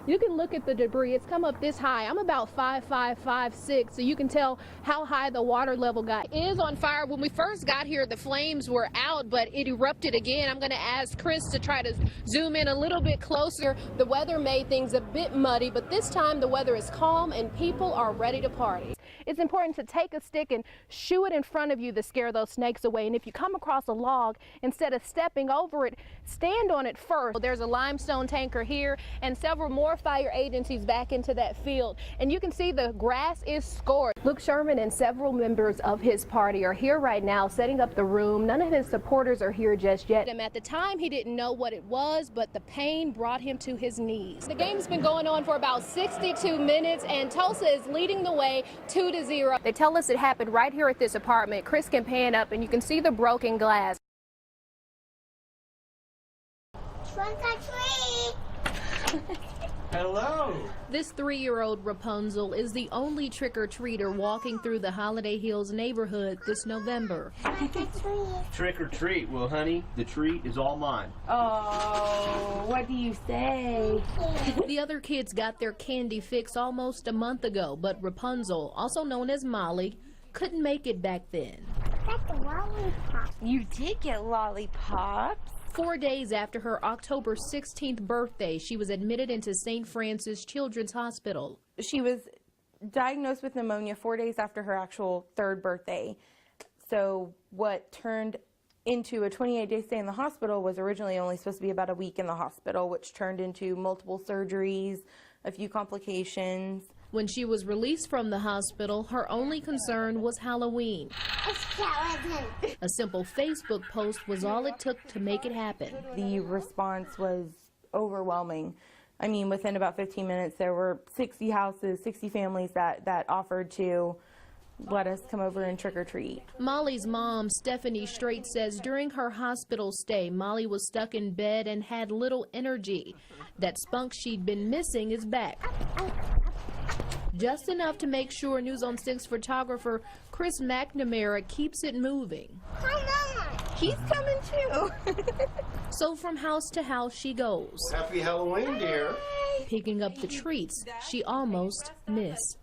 You can look at the debris. It's come up this high. I'm about 5'5", 5'6", so you can tell how high the water level got. It is on fire. When we first got here, the flames were out, but it erupted again. I'm going to ask Chris to try to zoom in a little bit closer. The weather made things a bit muddy, but this time the weather is calm and people are ready to party. It's important to take a stick and shoo it in front of you to scare those snakes away. And if you come across a log, instead of stepping over it, stand on it first. There's a limestone tanker here and several more fire agencies back into that field. And you can see the grass is scorched. Luke Sherman and several members of his party are here right now setting up the room. None of his supporters are here just yet. And at the time, he didn't know what it was, but the pain brought him to his knees. The game's been going on for about 62 minutes, and Tulsa is leading the way 2-0. They tell us it happened right here at this apartment. Chris can pan up and you can see the broken glass. Trunk or treat! Hello! This 3-year-old Rapunzel is the only trick-or-treater walking through the Holiday Hills neighborhood this November. Trunk or treat! Trick or treat. Well, honey, the treat is all mine. Oh, what do you say? The other kids got their candy fix almost a month ago, but Rapunzel, also known as Molly, couldn't make it back then. Got the lollipop. You did get lollipops. 4 days after her October 16th birthday, she was admitted into St. Francis Children's Hospital. She was diagnosed with pneumonia 4 days after her actual 3rd birthday. So what turned into a 28-day stay in the hospital was originally only supposed to be about a week in the hospital, which turned into multiple surgeries, a few complications. When she was released from the hospital, her only concern was Halloween. A skeleton. A simple Facebook post was all it took to make it happen. The response was overwhelming. I mean, within about 15 minutes, there were 60 houses, 60 families that offered to let us come over and trick or treat. Molly's mom, Stephanie Strait, says during her hospital stay, Molly was stuck in bed and had little energy. That spunk she'd been missing is back. Just enough to make sure News on 6 photographer Chris McNamara keeps it moving. Come on. He's coming too. So from house to house she goes, Happy Halloween, dear. picking up the treats she almost missed.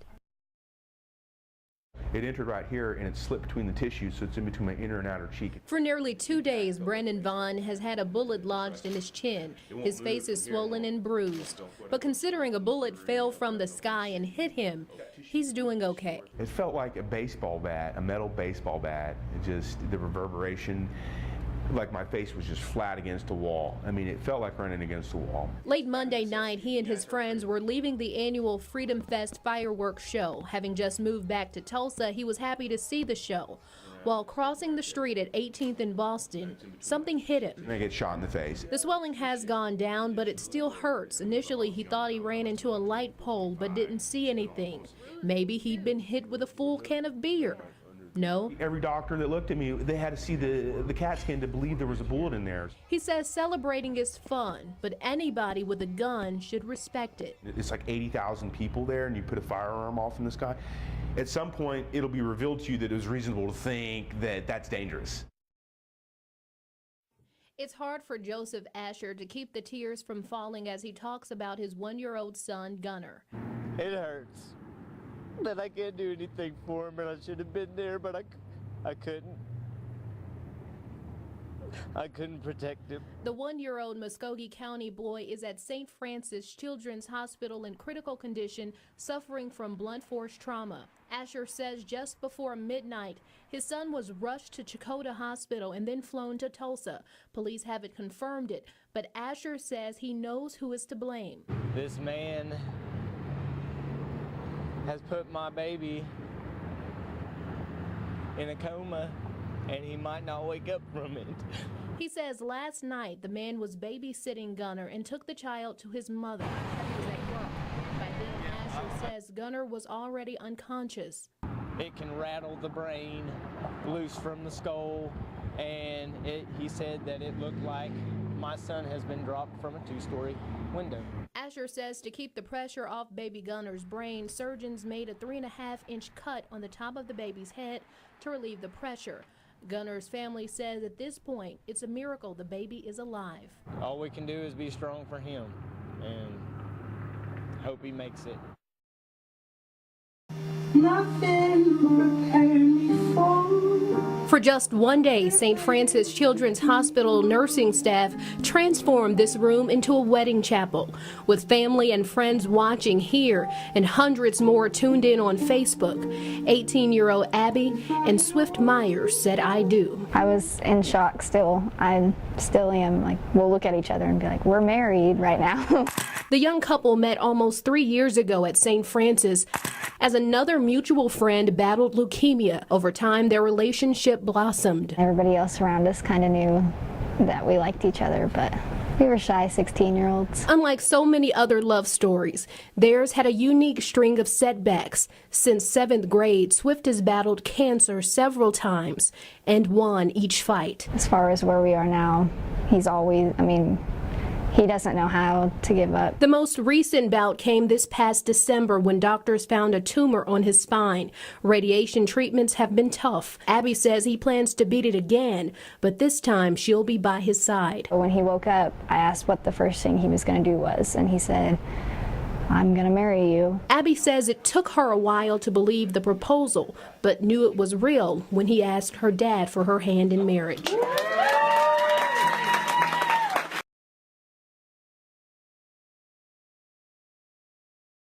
It entered right here and it slipped between the tissues, so it's in between my inner and outer cheek. For nearly 2 days, Brandon Vaughn has had a bullet lodged in his chin. His face is swollen and bruised. But considering a bullet fell from the sky and hit him, he's doing okay. It felt like a baseball bat, a metal baseball bat. It just, the reverberation, like my face was just flat against a wall. I mean, it felt like running against a wall. Late Monday night, he and his friends were leaving the annual Freedom Fest fireworks show. Having just moved back to Tulsa, he was happy to see the show. While crossing the street at 18th in Boston, something hit him. And I get shot in the face. The swelling has gone down, but it still hurts. Initially, he thought he ran into a light pole, but didn't see anything. Maybe he'd been hit with a full can of beer. No. Every doctor that looked at me, they had to see the CAT scan to believe there was a bullet in there. He says celebrating is fun, but anybody with a gun should respect it. It's like 80,000 people there, and you put a firearm off in the sky. At some point, it'll be revealed to you that it was reasonable to think that that's dangerous. It's hard for Joseph Asher to keep the tears from falling as he talks about his 1-year-old son, Gunner. It hurts that I can't do anything for him, and I should have been there, but I couldn't. I couldn't protect him. The 1-year-old Muskogee County boy is at St. Francis Children's Hospital in critical condition, suffering from blunt force trauma. Asher says just before midnight, his son was rushed to Chakotah Hospital and then flown to Tulsa. Police haven't confirmed it, but Asher says he knows who is to blame. This man has put my baby in a coma, and he might not wake up from it. He says last night the man was babysitting Gunner and took the child to his mother. He was at work. By then, Asher says Gunner was already unconscious. It can rattle the brain loose from the skull, and he said that it looked like my son has been dropped from a 2-story window. Asher says to keep the pressure off baby Gunner's brain, surgeons made a 3.5-inch cut on the top of the baby's head to relieve the pressure. Gunner's family says at this point, it's a miracle the baby is alive. All we can do is be strong for him, and hope he makes it. For just one day, St. Francis Children's Hospital nursing staff transformed this room into a wedding chapel, with family and friends watching here and hundreds more tuned in on Facebook. 18-year-old Abby and Swift Myers said, "I do." I was in shock still. I still am. Like, we'll look at each other and be like, we're married right now. The young couple met almost 3 years ago at St. Francis as another mutual friend battled leukemia. Over time, their relationship blossomed. Everybody else around us kind of knew that we liked each other, but we were shy 16-year-olds. Unlike so many other love stories, theirs had a unique string of setbacks. Since 7th grade, Swift has battled cancer several times and won each fight. As far as where we are now, he's always, he doesn't know how to give up. The most recent bout came this past December when doctors found a tumor on his spine. Radiation treatments have been tough. Abby says he plans to beat it again, but this time she'll be by his side. When he woke up, I asked what the first thing he was going to do was, and he said, "I'm going to marry you." Abby says it took her a while to believe the proposal, but knew it was real when he asked her dad for her hand in marriage.